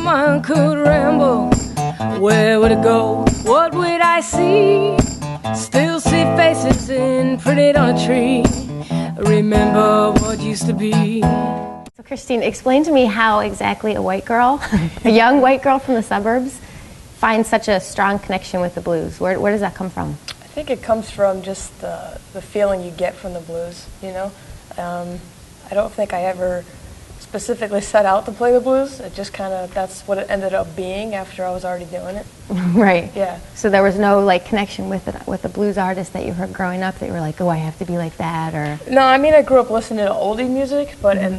mind could ramble, where would it go? What would I see? Still see faces imprinted on a tree. Remember what used to be. So Kristine, explain to me how exactly a white girl, a young white girl from the suburbs, finds such a strong connection with the blues. Where does that come from? I think it comes from just the feeling you get from the blues, you know? I don't think I ever specifically set out to play the blues. It just kind of, that's what it ended up being after I was already doing it. Right. Yeah. So there was no like connection with the blues artist that you heard growing up that you were like, oh, I have to be like that, or? No, I mean, I grew up listening to oldie music, but and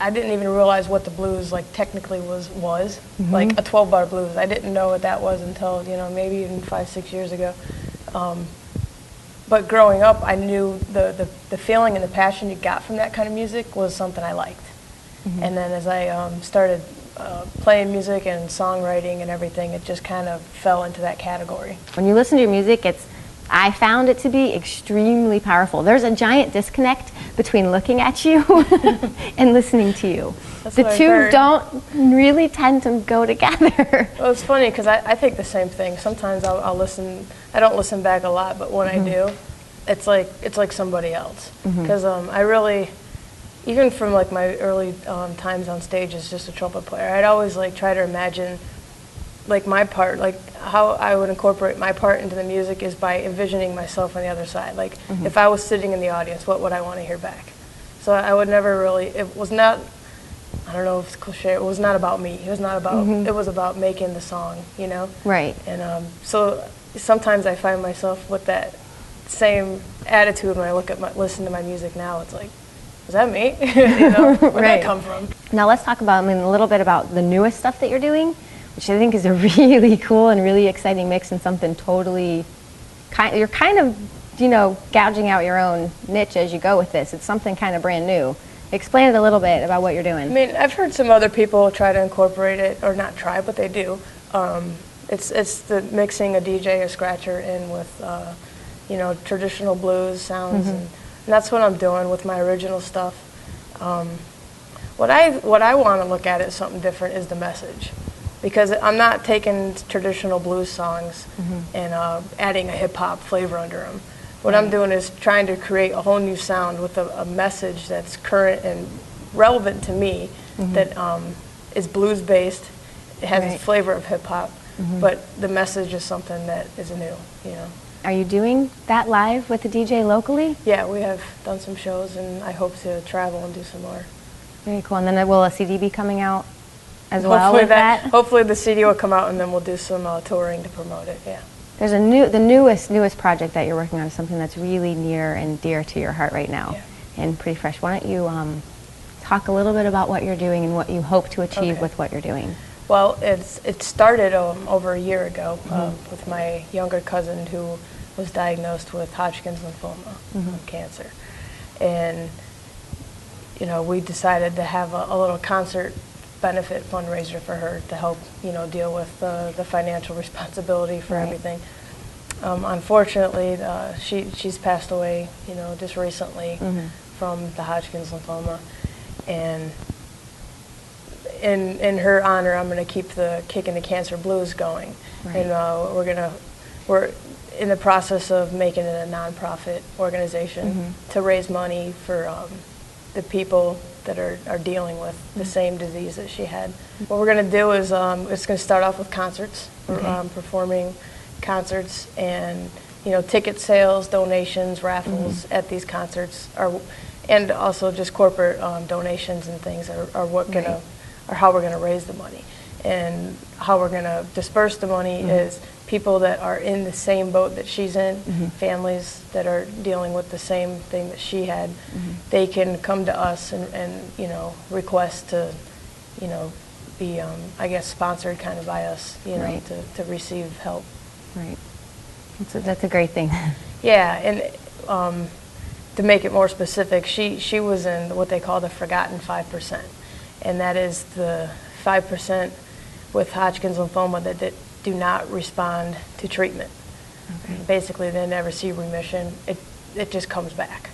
I didn't even realize what the blues like technically was. Like a 12-bar blues. I didn't know what that was until, you know, maybe even 5-6 years ago. But growing up, I knew the feeling and the passion you got from that kind of music was something I liked. And then as I started playing music and songwriting and everything, it just kind of fell into that category. When you listen to your music, I found it to be extremely powerful. There's a giant disconnect between looking at you and listening to you. That's the what I've two heard. don't really tend to go together. Well, it's funny because I think the same thing. Sometimes I'll listen. I don't listen back a lot, but when I do, it's like somebody else. Because I really, even from like my early times on stage as just a trumpet player, I'd always like try to imagine like my part, like how I would incorporate my part into the music is by envisioning myself on the other side. Like if I was sitting in the audience, what would I want to hear back? So I would never really, it was not, I don't know if it's cliche, it was not about me. It was not about, it was about making the song, you know? Right. And so sometimes I find myself with that same attitude when I listen to my music now. It's like, is that me? You know, where'd that come from? Now let's talk about, a little bit about the newest stuff that you're doing, which I think is a really cool and really exciting mix and something totally, you're kind of, you know, gouging out your own niche as you go with this. It's something kind of brand new. Explain it a little bit about what you're doing. I mean, I've heard some other people try to incorporate it, or not try, but they do. It's the mixing a DJ, a scratcher in with, you know, traditional blues sounds, and that's what I'm doing with my original stuff. What I want to look at as something different is the message, because I'm not taking traditional blues songs and adding a hip hop flavor under them. What I'm doing is trying to create a whole new sound with a message that's current and relevant to me, that is blues based. It has a flavor of hip hop, but the message is something that is new, you know. Are you doing that live with the DJ locally? Yeah, we have done some shows, and I hope to travel and do some more. Very cool. And then will a CD be coming out as well with that? Hopefully the CD will come out, and then we'll do some touring to promote it, yeah. There's the newest project that you're working on is something that's really near and dear to your heart right now, and pretty fresh. Why don't you talk a little bit about what you're doing and what you hope to achieve with what you're doing? Well, it started over a year ago with my younger cousin who was diagnosed with Hodgkin's lymphoma, cancer, and you know, we decided to have a little concert benefit fundraiser for her to help, you know, deal with the financial responsibility for everything. Unfortunately, she's passed away, you know, just recently from the Hodgkin's lymphoma, and in her honor, I'm going to keep the Kicking the Cancer Blues going, and we're in the process of making it a nonprofit organization to raise money for the people that are dealing with the same disease that she had. What we're going to do is it's going to start off with concerts. We're performing concerts, and you know, ticket sales, donations, raffles at these concerts and also just corporate donations and things are how we're going to raise the money. And how we're going to disperse the money is people that are in the same boat that she's in, families that are dealing with the same thing that she had. They can come to us and you know, request to, you know, be I guess sponsored kind of by us, you know, to receive help. Right. That's a great thing. Yeah, and to make it more specific, she was in what they call the forgotten 5%, and that is the 5% with Hodgkin's lymphoma that do not respond to treatment. Basically, they never see remission. It just comes back,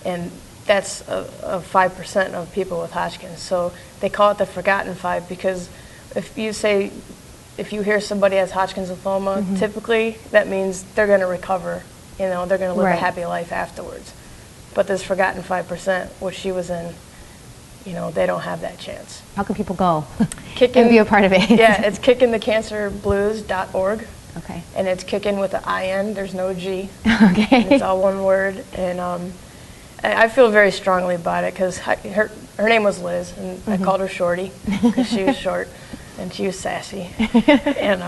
and that's a 5% of people with Hodgkin's. So they call it the forgotten 5 because if you hear somebody has Hodgkin's lymphoma, typically that means they're going to recover. You know, they're going to live a happy life afterwards. But this forgotten 5%, which she was in, you know, they don't have that chance. How can people go and be a part of it? Yeah, it's kickingthecancerblues.org. Okay. And it's kicking with an I-N, there's no G. Okay. And it's all one word. And I feel very strongly about it because her name was Liz, and I called her Shorty because she was short and she was sassy. And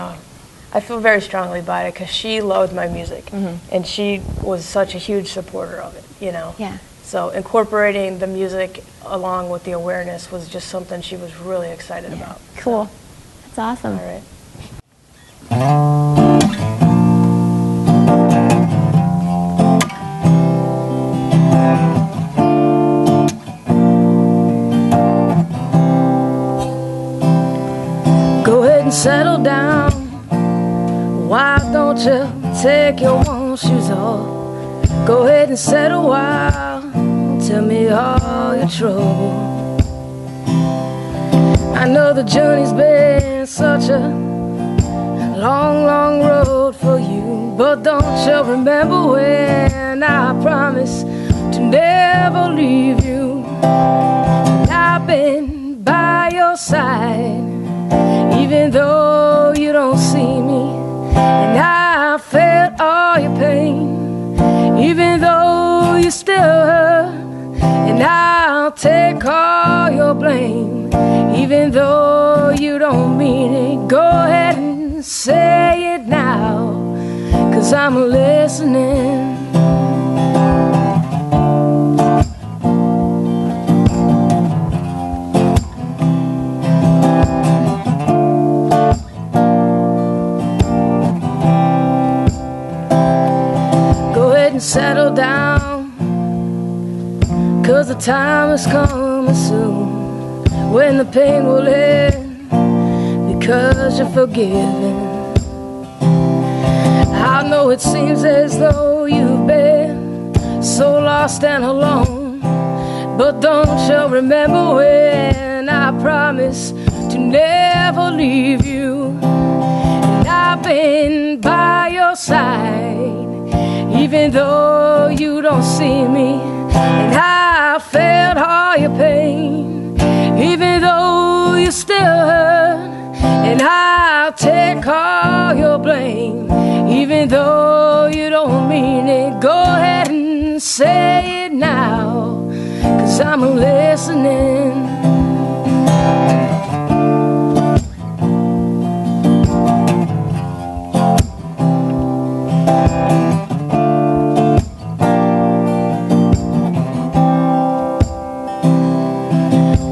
I feel very strongly about it because she loved my music, and she was such a huge supporter of it, you know. Yeah. So incorporating the music along with the awareness was just something she was really excited about. Cool. That's awesome. All right. Go ahead and settle down. Why don't you take your worn shoes off? Go ahead and sit a while. Tell me all your trouble. I know the journey's been such a long, long road for you, but don't you remember when I promised to never leave you? And I've been by your side, even though you don't see me. And I felt all your pain, even though you still hurt. And I'll take all your blame, even though you don't mean it. Go ahead and say it now, 'cause I'm listening. Go ahead and settle down, 'cause the time is coming soon when the pain will end, because you're forgiven. I know it seems as though you've been so lost and alone, but don't you remember when I promised to never leave you? And I've been by your side, even though you don't see me. And I felt all your pain, even though you still hurt. And I'll take all your blame, even though you don't mean it. Go ahead and say it now, 'cause I'm listening.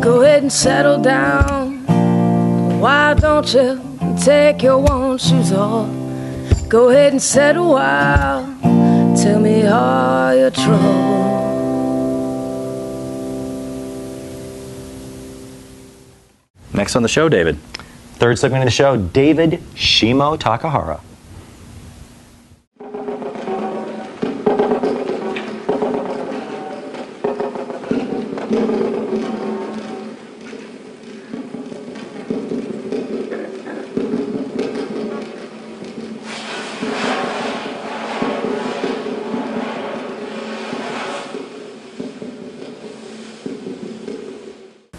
Go ahead and settle down. Why don't you take your worn shoes off? Go ahead and sit a while. Tell me all your trouble. Next on the show, David. Third segment of the show, David Shimotakahara.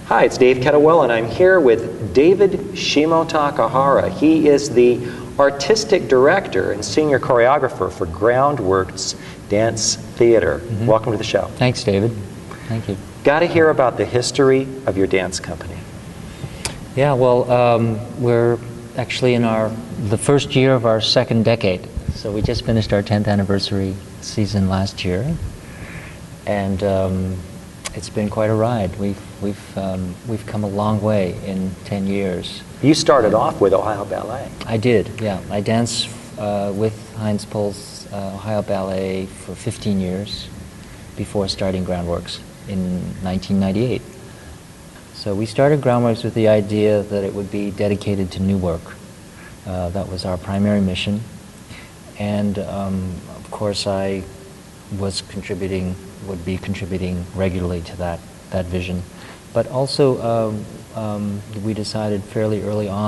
Hi, it's Dave Kettlewell, and I'm here with David Shimotakahara. He is the artistic director and senior choreographer for Groundworks Dance Theater. Welcome to the show. Thanks, David. Thank you. Got to hear about the history of your dance company. Yeah, well, we're actually in the first year of our second decade. So we just finished our 10th anniversary season last year, and it's been quite a ride. We've come a long way in 10 years. You started off with Ohio Ballet. I did, yeah. I danced with Heinz Pohl's Ohio Ballet for 15 years before starting Groundworks in 1998. So we started Groundworks with the idea that it would be dedicated to new work. That was our primary mission. And of course I would be contributing regularly to that vision. but also we decided fairly early on